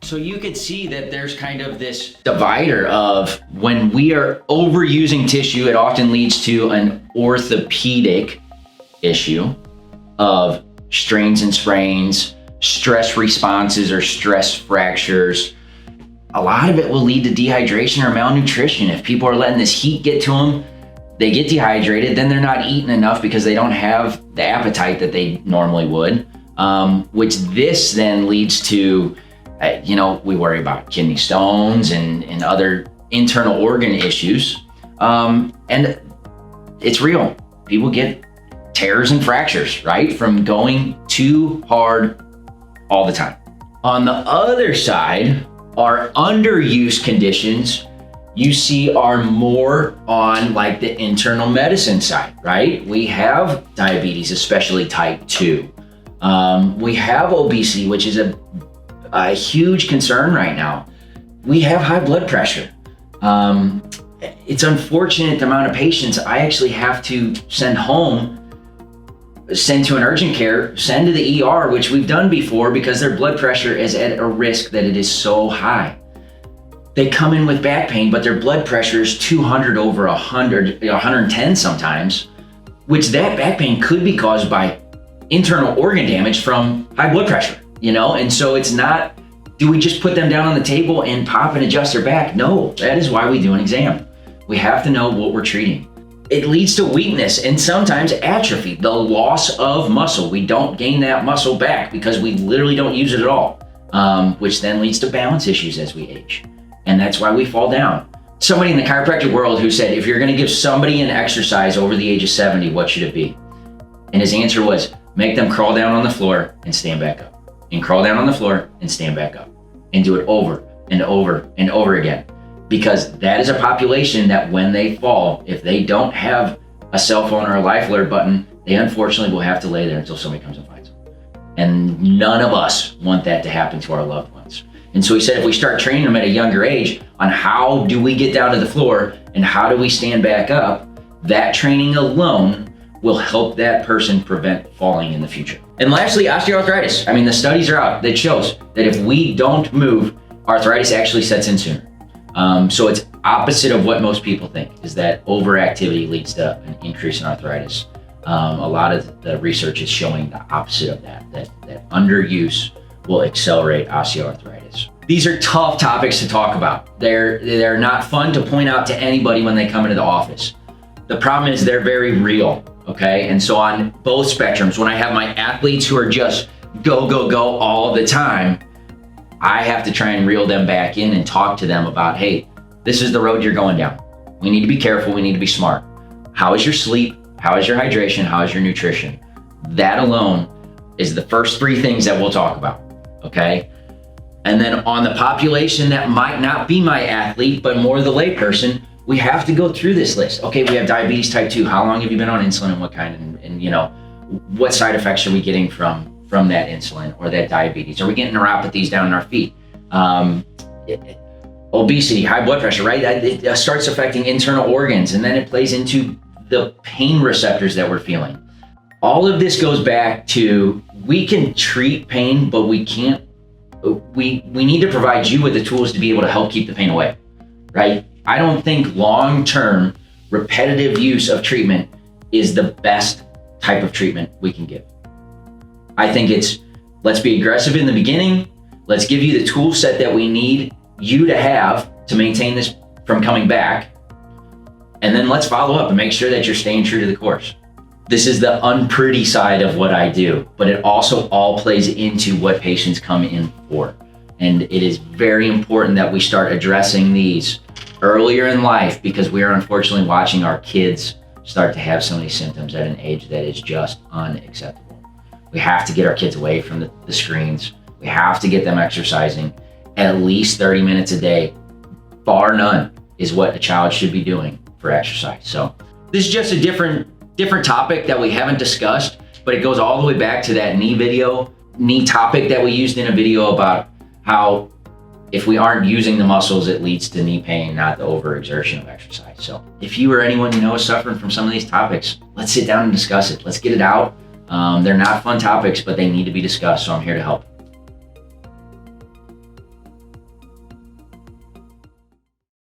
So you could see that there's kind of this divider of when we are overusing tissue, it often leads to an orthopedic issue of strains and sprains, stress responses or stress fractures. A lot of it will lead to dehydration or malnutrition. If people are letting this heat get to them, they get dehydrated, then they're not eating enough because they don't have the appetite that they normally would, which this then leads to, we worry about kidney stones and other internal organ issues. And it's real. People get tears and fractures, right? From going too hard all the time. On the other side, our underuse conditions you see are more on like the internal medicine side, right? We have diabetes, especially type 2. We have obesity, which is a huge concern right now. We have high blood pressure. It's unfortunate the amount of patients I actually have to send home, send to an urgent care, send to the ER, which we've done before because their blood pressure is at a risk that it is so high. They come in with back pain, but their blood pressure is 200 over 100, 110 sometimes, which that back pain could be caused by internal organ damage from high blood pressure, And so it's not, do we just put them down on the table and pop and adjust their back? No, that is why we do an exam. We have to know what we're treating. It leads to weakness and sometimes atrophy, the loss of muscle. We don't gain that muscle back because we literally don't use it at all, which then leads to balance issues as we age. And that's why we fall down. Somebody in the chiropractic world who said, if you're gonna give somebody an exercise over the age of 70, what should it be? And his answer was, make them crawl down on the floor and stand back up. And crawl down on the floor and stand back up. And do it over and over and over again. Because that is a population that when they fall, if they don't have a cell phone or a life alert button, they unfortunately will have to lay there until somebody comes and finds them. And none of us want that to happen to our loved ones. And so he said, if we start training them at a younger age on how do we get down to the floor and how do we stand back up, that training alone will help that person prevent falling in the future. And lastly, osteoarthritis. The studies are out that shows that if we don't move, arthritis actually sets in sooner. So it's opposite of what most people think, is that overactivity leads to an increase in arthritis. A lot of the research is showing the opposite of that underuse will accelerate osteoarthritis. These are tough topics to talk about. They're not fun to point out to anybody when they come into the office. The problem is they're very real, okay? And so on both spectrums, when I have my athletes who are just go, go, go all the time, I have to try and reel them back in and talk to them about, hey, this is the road you're going down. We need to be careful, we need to be smart. How is your sleep? How is your hydration? How is your nutrition? That alone is the first 3 things that we'll talk about, okay? And then on the population that might not be my athlete, but more the layperson, we have to go through this list. Okay, we have diabetes type 2. How long have you been on insulin and what kind? And what side effects are we getting from that insulin or that diabetes? Are we getting neuropathies down in our feet? Obesity, high blood pressure, right? It starts affecting internal organs, and then it plays into the pain receptors that we're feeling. All of this goes back to, we can treat pain, but we can't. We need to provide you with the tools to be able to help keep the pain away, right? I don't think long-term repetitive use of treatment is the best type of treatment we can give. I think it's, let's be aggressive in the beginning. Let's give you the tool set that we need you to have to maintain this from coming back. And then let's follow up and make sure that you're staying true to the course. This is the unpretty side of what I do, but it also all plays into what patients come in for. And it is very important that we start addressing these earlier in life, because we are unfortunately watching our kids start to have some of these symptoms at an age that is just unacceptable. We have to get our kids away from the screens. We have to get them exercising at least 30 minutes a day, bar none, is what a child should be doing for exercise. So this is just a different topic that we haven't discussed, but it goes all the way back to that knee topic that we used in a video about how if we aren't using the muscles, it leads to knee pain, not the overexertion of exercise. So if you or anyone you know is suffering from some of these topics, let's sit down and discuss it. Let's get it out. They're not fun topics, but they need to be discussed, so I'm here to help.